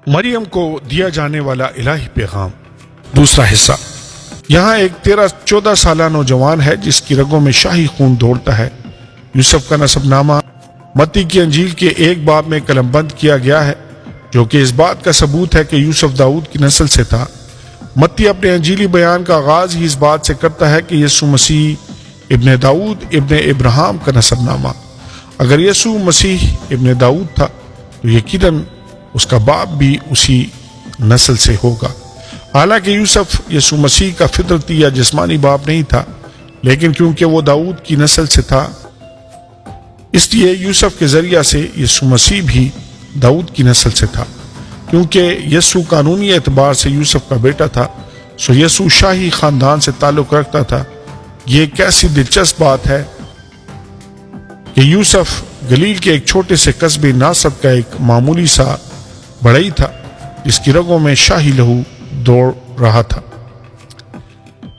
مریم کو دیا جانے والا الہی پیغام، دوسرا حصہ۔ یہاں ایک 13-14 سالہ نوجوان ہے جس کی رگوں میں شاہی خون دوڑتا ہے۔ یوسف کا نسب نامہ متی کی انجیل کے ایک باب میں قلم بند کیا گیا ہے، جو کہ اس بات کا ثبوت ہے کہ یوسف داؤد کی نسل سے تھا۔ متی اپنے انجیلی بیان کا آغاز ہی اس بات سے کرتا ہے کہ یسوع مسیح ابن داؤد ابن ابراہیم کا نسب نامہ۔ اگر یسوع مسیح ابن داؤد تھا تو یقیناً اس کا باپ بھی اسی نسل سے ہوگا۔ حالانکہ یوسف یسوع مسیح کا فطرتی یا جسمانی باپ نہیں تھا، لیکن کیونکہ وہ داؤد کی نسل سے تھا، اس لیے یوسف کے ذریعہ سے یسوع مسیح بھی داؤد کی نسل سے تھا۔ کیونکہ یسوع قانونی اعتبار سے یوسف کا بیٹا تھا، سو یسوع شاہی خاندان سے تعلق رکھتا تھا۔ یہ ایک ایسی دلچسپ بات ہے کہ یوسف گلیل کے ایک چھوٹے سے قصبے ناصرت کا ایک معمولی سا بڑھئی تھا جس کی رگوں میں شاہی لہو دوڑ رہا تھا۔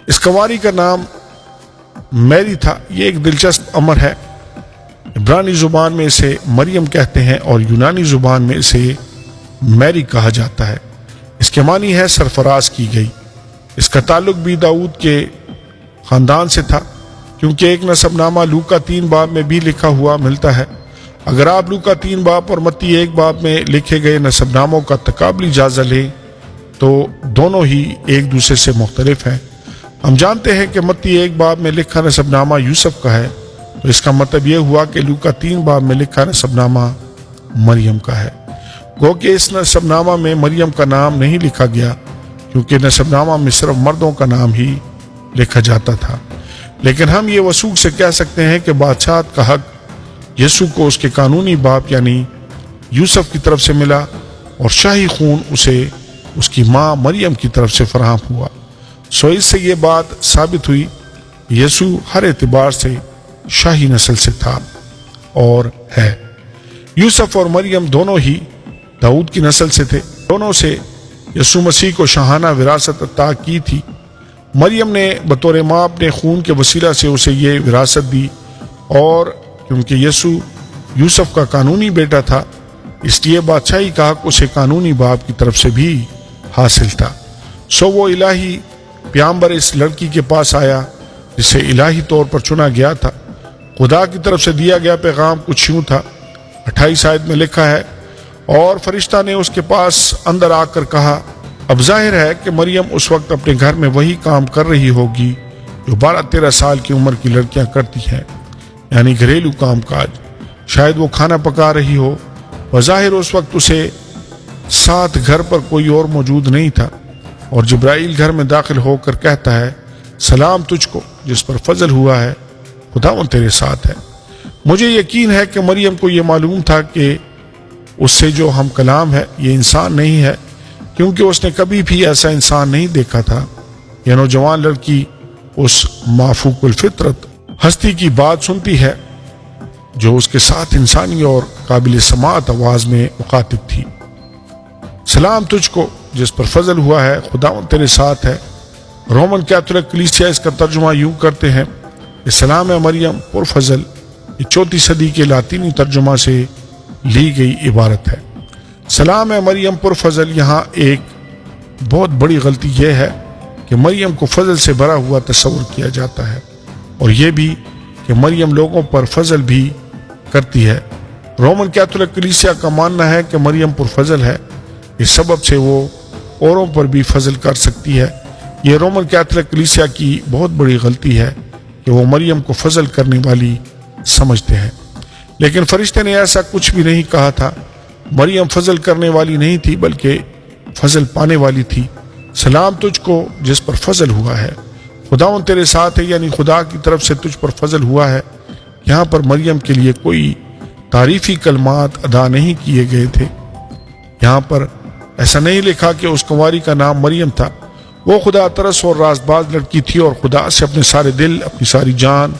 اس کنواری کا نام میری تھا۔ یہ ایک دلچسپ امر ہے۔ عبرانی زبان میں اسے مریم کہتے ہیں اور یونانی زبان میں اسے میری کہا جاتا ہے۔ اس کے معنی ہے سرفراز کی گئی۔ اس کا تعلق بھی داؤد کے خاندان سے تھا، کیونکہ ایک نسب نامہ لوکا 3 باب میں بھی لکھا ہوا ملتا ہے۔ اگر آپ لوکا 3 باب اور متی 1 باب میں لکھے گئے نسب ناموں کا تقابلی جائزہ لیں تو دونوں ہی ایک دوسرے سے مختلف ہیں۔ ہم جانتے ہیں کہ متی 1 باب میں لکھا نسب نامہ یوسف کا ہے، تو اس کا مطلب یہ ہوا کہ لوکا 3 باب میں لکھا نسب نامہ مریم کا ہے۔ گو کہ اس نسب نامہ میں مریم کا نام نہیں لکھا گیا، کیونکہ نسب نامہ میں صرف مردوں کا نام ہی لکھا جاتا تھا۔ لیکن ہم یہ وثوق سے کہہ سکتے ہیں کہ بادشاہت کا حق یسوع کو اس کے قانونی باپ یعنی یوسف کی طرف سے ملا، اور شاہی خون اسے اس کی ماں مریم کی طرف سے فراہم ہوا۔ سو اس سے یہ بات ثابت ہوئی کہ یسوع ہر اعتبار سے شاہی نسل سے تھا اور ہے۔ یوسف اور مریم دونوں ہی داؤد کی نسل سے تھے۔ دونوں سے یسوع مسیح کو شاہانہ وراثت عطا کی تھی۔ مریم نے بطور ماں اپنے خون کے وسیلہ سے اسے یہ وراثت دی، اور کیونکہ یسوع یوسف کا قانونی بیٹا تھا، اس لیے بادشاہی کا حق اسے قانونی باپ کی طرف سے بھی حاصل تھا۔ سو وہ الہی پیغمبر اس لڑکی کے پاس آیا جسے الہی طور پر چنا گیا تھا۔ خدا کی طرف سے دیا گیا پیغام کچھ یوں تھا۔ 28 آیت میں لکھا ہے، اور فرشتہ نے اس کے پاس اندر آ کر کہا، اب ظاہر ہے کہ مریم اس وقت اپنے گھر میں وہی کام کر رہی ہوگی جو 12-13 سال کی عمر کی لڑکیاں کرتی ہیں، یعنی گھریلو کام کاج۔ شاید وہ کھانا پکا رہی ہو۔ بظاہر اس وقت اسے ساتھ گھر پر کوئی اور موجود نہیں تھا، اور جبرائیل گھر میں داخل ہو کر کہتا ہے، سلام تجھ کو جس پر فضل ہوا ہے، خداوند تیرے ساتھ ہے۔ مجھے یقین ہے کہ مریم کو یہ معلوم تھا کہ اس سے جو ہم کلام ہے یہ انسان نہیں ہے، کیونکہ اس نے کبھی بھی ایسا انسان نہیں دیکھا تھا۔ یہ نوجوان لڑکی اس مافوق الفطرت ہستی کی بات سنتی ہے جو اس کے ساتھ انسانی اور قابل سماعت آواز میں مخاطب تھی۔ سلام تجھ کو جس پر فضل ہوا ہے، خداوند تیرے ساتھ ہے۔ رومن کیتھولک کلیسیا اس کا ترجمہ یوں کرتے ہیں، یہ سلام ہے مریم پرفضل۔ یہ 4 صدی کے لاطینی ترجمہ سے لی گئی عبارت ہے۔ سلام ہے مریم پرفضل۔ یہاں ایک بہت بڑی غلطی یہ ہے کہ مریم کو فضل سے بھرا ہوا تصور کیا جاتا ہے، اور یہ بھی کہ مریم لوگوں پر فضل بھی کرتی ہے۔ رومن کیتھولک کلیسیا کا ماننا ہے کہ مریم پرفضل ہے، اس سبب سے وہ اوروں پر بھی فضل کر سکتی ہے۔ یہ رومن کیتھولک کلیسیا کی بہت بڑی غلطی ہے کہ وہ مریم کو فضل کرنے والی سمجھتے ہیں، لیکن فرشتے نے ایسا کچھ بھی نہیں کہا تھا۔ مریم فضل کرنے والی نہیں تھی بلکہ فضل پانے والی تھی۔ سلام تجھ کو جس پر فضل ہوا ہے، خداوند تیرے ساتھ ہے، یعنی خدا کی طرف سے تجھ پر فضل ہوا ہے۔ یہاں پر مریم کے لیے کوئی تعریفی کلمات ادا نہیں کیے گئے تھے۔ یہاں پر ایسا نہیں لکھا کہ اس کنواری کا نام مریم تھا۔ وہ خدا ترس اور راست باز لڑکی تھی، اور خدا سے اپنے سارے دل، اپنی ساری جان،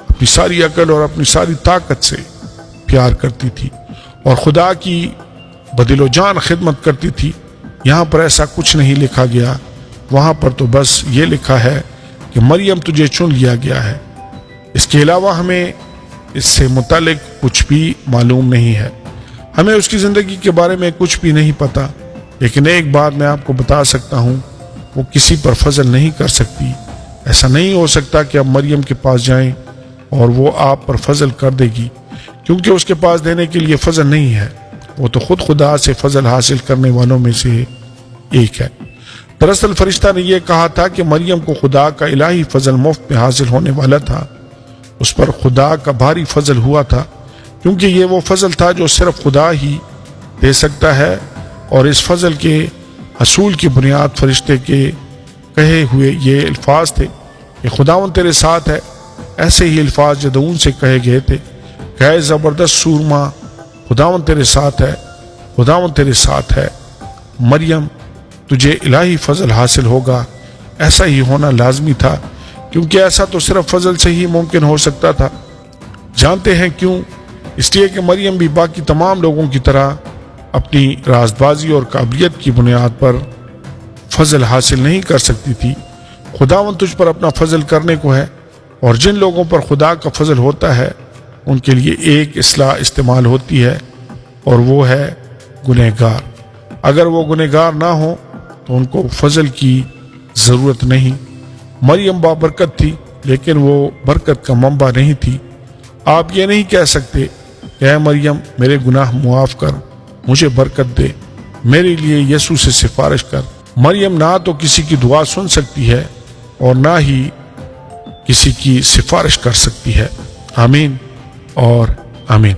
اپنی ساری عقل اور اپنی ساری طاقت سے پیار کرتی تھی، اور خدا کی بدل و جان خدمت کرتی تھی۔ یہاں پر ایسا کچھ نہیں لکھا گیا۔ وہاں پر تو بس یہ لکھا ہے کہ مریم تجھے چن لیا گیا ہے۔ اس کے علاوہ ہمیں اس سے متعلق کچھ بھی معلوم نہیں ہے۔ ہمیں اس کی زندگی کے بارے میں کچھ بھی نہیں پتا۔ لیکن ایک بات میں آپ کو بتا سکتا ہوں، وہ کسی پر فضل نہیں کر سکتی۔ ایسا نہیں ہو سکتا کہ آپ مریم کے پاس جائیں اور وہ آپ پر فضل کر دے گی، کیونکہ اس کے پاس دینے کے لیے فضل نہیں ہے۔ وہ تو خود خدا سے فضل حاصل کرنے والوں میں سے ایک ہے۔ دراصل فرشتہ نے یہ کہا تھا کہ مریم کو خدا کا الہی فضل مفت میں حاصل ہونے والا تھا۔ اس پر خدا کا بھاری فضل ہوا تھا، کیونکہ یہ وہ فضل تھا جو صرف خدا ہی دے سکتا ہے، اور اس فضل کے حصول کی بنیاد فرشتے کے کہے ہوئے یہ الفاظ تھے کہ خداوند تیرے ساتھ ہے۔ ایسے ہی الفاظ جدعون سے کہے گئے تھے کہ اے زبردست سورما، خداوند تیرے ساتھ ہے، خداوند تیرے ساتھ ہے۔ مریم، تجھے الہی فضل حاصل ہوگا۔ ایسا ہی ہونا لازمی تھا، کیونکہ ایسا تو صرف فضل سے ہی ممکن ہو سکتا تھا۔ جانتے ہیں کیوں؟ اس لیے کہ مریم بھی باقی تمام لوگوں کی طرح اپنی رازبازی اور قابلیت کی بنیاد پر فضل حاصل نہیں کر سکتی تھی۔ خداوند تجھ پر اپنا فضل کرنے کو ہے، اور جن لوگوں پر خدا کا فضل ہوتا ہے ان کے لیے ایک اصلاح استعمال ہوتی ہے، اور وہ ہے گنہگار۔ اگر وہ گنہگار نہ ہوں تو ان کو فضل کی ضرورت نہیں۔ مریم بابرکت تھی، لیکن وہ برکت کا منبع نہیں تھی۔ آپ یہ نہیں کہہ سکتے کہ اے مریم میرے گناہ معاف کر، مجھے برکت دے، میرے لیے یسوع سے سفارش کر۔ مریم نہ تو کسی کی دعا سن سکتی ہے اور نہ ہی کسی کی سفارش کر سکتی ہے۔ آمین اور آمین۔